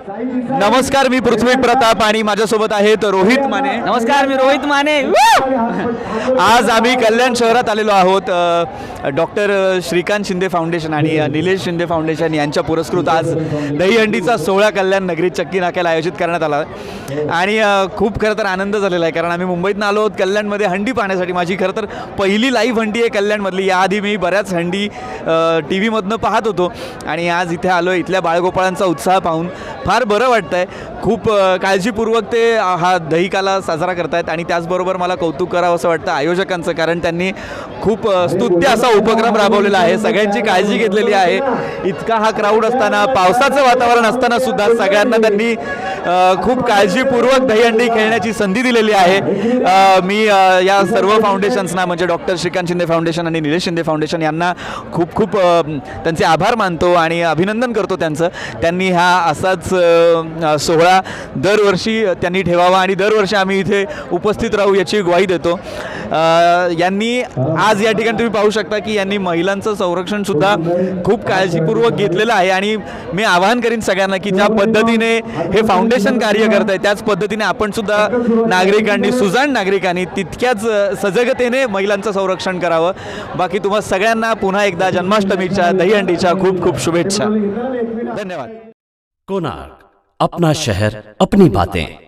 नमस्कार, मी पृथ्वी प्रताप आणि माझ्यासोबत आहेत रोहित माने. नमस्कार, मी रोहित माने. आज आम्ही कल्याण शहरात आलेलो आहोत. डॉक्टर श्रीकांत शिंदे फाउंडेशन आणि निलेश शिंदे फाउंडेशन यांच्या पुरस्कृत आज दहीहंडीचा सोहळा कल्याण नगरीत चक्की नाक्याला आयोजित करण्यात आला आणि खूप खरं तर आनंद झालेला आहे, कारण आम्ही मुंबईतून आलो आहोत कल्याणमध्ये हंडी पाहण्यासाठी. माझी खरं तर पहिली लाईव्ह हंडी आहे कल्याणमधली. याआधी मी बऱ्याच हंडी टी व्हीमधनं पाहत होतो आणि आज इथे आलो. इथल्या बाळगोपाळांचा उत्साह पाहून फार बरं वाटतं आहे. खूप काळजीपूर्वक ते हा दहीकाला साजरा करतायत आणि त्याचबरोबर मला कौतुक करावं असं वाटतं आयोजकांचं, कारण त्यांनी खूप स्तुत्य असा उपक्रम राबवलेला आहे. सगळ्यांची काळजी घेतलेली आहे. इतका हा क्राऊड असताना, पावसाचं वातावरण असताना सुद्धा सगळ्यांना त्यांनी खूप काळजीपूर्वक दहीहंडी खेळण्याची संधी दिलेली आहे. मी या सर्व फाउंडेशन्सना म्हणजे डॉक्टर श्रीकांत शिंदे फाउंडेशन आणि निलेश शिंदे फाउंडेशन यांना खूप खूप त्यांचे आभार मानतो आणि अभिनंदन करतो त्यांचं. त्यांनी हा असाच सोहळा दरवर्षी त्यांनी ठेवावा आणि दरवर्षी आम्ही इथे उपस्थित राहू याची ग्वाही देतो. यांनी आज या ठिकाणी तुम्ही पाहू शकता की यांनी महिलांचं संरक्षणसुद्धा खूप काळजीपूर्वक घेतलेलं आहे आणि मी आवाहन करीन सगळ्यांना की ज्या पद्धतीने हे फाउंडेशन कार्य करत आहे त्याच पद्धतीने आपण सुद्धा नागरिकांनी, सुजाण नागरिकांनी तितक्याच सजगतेने महिलांचं संरक्षण करावं. बाकी तुम्हा सगळ्यांना पुन्हा एकदा जन्माष्टमीच्या दहीहंडीच्या खूप खूप शुभेच्छा. धन्यवाद. कोणार्क, अपना शहर अपनी बातें.